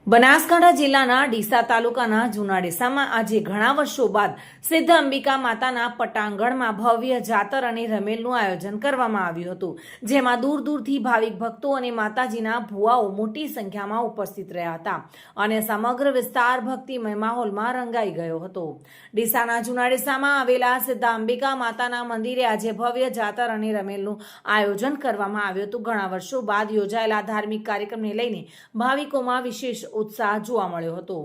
બનાસકાંઠા જિલ્લાના ડીસા તાલુકાના જૂના ડીસામાં આજે ઘણા વર્ષો બાદ સિદ્ધ અંબિકા માતાના પટાંગણમાં ભવ્ય જાતર અને રમેલનું આયોજન કરવામાં આવ્યું હતું, જેમાં દૂર દૂરથી ભાવિક ભક્તો અને માતાજીના ભુવાઓ મોટી સંખ્યામાં ઉપસ્થિત રહ્યા હતા અને સમગ્ર વિસ્તાર ભક્તિમય માહોલમાં રંગાઈ ગયો હતો। ડીસાના જૂના ડીસામાં આવેલા સિદ્ધ અંબિકા માતાના મંદિરે આજે ભવ્ય જાતર અને રમેલનું આયોજન કરવામાં આવ્યું હતું। ઘણા વર્ષો બાદ યોજાયેલા ધાર્મિક કાર્યક્રમને લઈને ભાવિકોમાં વિશેષ उत्साह જોવા મળ્યો હતો।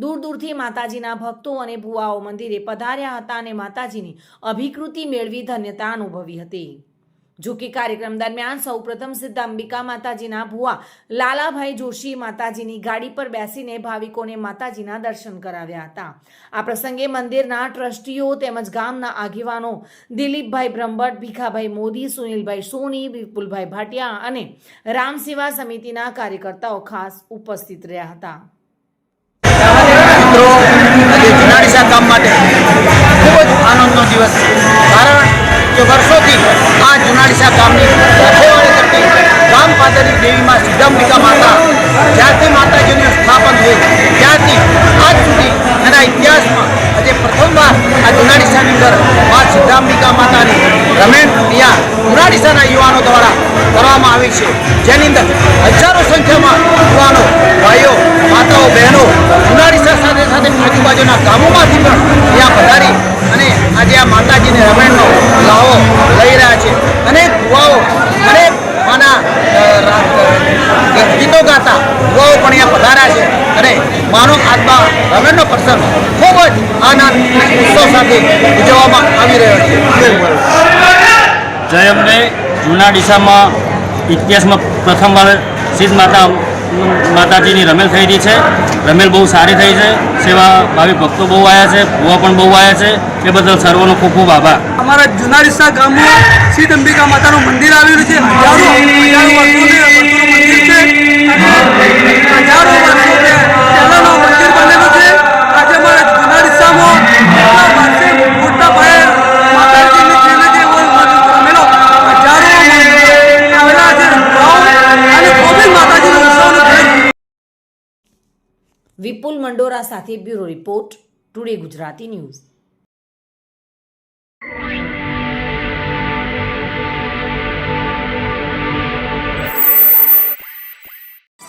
દૂર દૂરથી માતાજીના ભક્તો અને ભુવાઓ મંદિરે પધાર્યા હતા અને માતાજીની અભિકૃતિ મેળવી ધન્યતા અનુભવી હતી। જો કે કાર્યક્રમ દરમિયાન સૌપ્રથમ સિદ્ધ અંબિકા માતાજીના ભુવા લાલાભાઈ જોશી માતાજીની ગાડી પર બેસીને ભાવિકોને માતાજીના દર્શન કરાવ્યા હતા। આ પ્રસંગે મંદિરના ટ્રસ્ટીઓ તેમજ ગામના આગેવાનો દિલીપભાઈ બ્રહ્મભટ્ટ, ભીખાભાઈ મોદી, સુનિલભાઈ સોની, વિપુલભાઈ ભાટિયા અને રામ સેવા સમિતિના કાર્યકર્તાઓ ખાસ ઉપસ્થિત રહ્યા હતા। જૂના ડીસા ગામ માટે ખૂબ જ આનંદનો દિવસ છે, કારણ કે વર્ષોથી આ જૂના ડીસા ગામની રખેવાળી કરતી ગામ પાદરી દેવીમાં સિદ્ધ અંબિકા માતા જ્યારથી માતાજીનું સ્થાપન થયું ત્યારથી આજ સુધી એના ઇતિહાસમાં આજે પ્રથમવાર આ જૂના ડીસાની અંદર મા સિદ્ધ અંબિકા માતાની રમેણ ક્રિયા જૂના ડીસાના યુવાનો દ્વારા કરવામાં આવી છે, જેની અંદર હજારો સંખ્યામાં યુવાનો, ભાઈઓ, માતાઓ, બહેનો જૂના ડીસા સાથે સાથે આજુબાજુના ગામોમાંથી પણ ત્યાં પધારી અને આજે આ માતાજીને રમેણનો લાવો લઈ રહ્યા છે। અનેક ભુવાઓ, અનેક માના ગીતો ગાતા ભુવાઓ પણ અહીંયા પધાર્યા છે અને માનો આત્મા રમેણનો પ્રસંગ ખૂબ જ આનંદ ઉત્સવ સાથે ઉજવવામાં આવી રહ્યો છે। જય અમને જૂના ડીસામાં ઇતિહાસમાં પ્રથમવાર સિદ્ધ માતાજીની રમેલ થઈ રહી છે। રમેલ બહુ સારી થઈ છે, સેવા ભાવિક ભક્તો બહુ આવ્યા છે, ભુવા પણ બહુ આવ્યા છે, એ બદલ સર્વનો ખૂબ ખૂબ આભાર। અમારા જૂના ડીસા ગામમાં સિદ્ધ અંબિકા માતાનું મંદિર આવેલું છે। હજારો વર્ષોનું મંદિર છે અને હજારો વર્ષો પહેલાંનું મંદિર બનેલું છે। આજે અમારા જૂના ડીસામાં મોટા પાયે માતાજીની ખેલેથી રમેલો હજારો આવેલા છે અને ગોવિંદ માતાજીનો ઉત્સવનું છે। વિપુલ મંડોરા સાથે bureau report, today Gujarati news.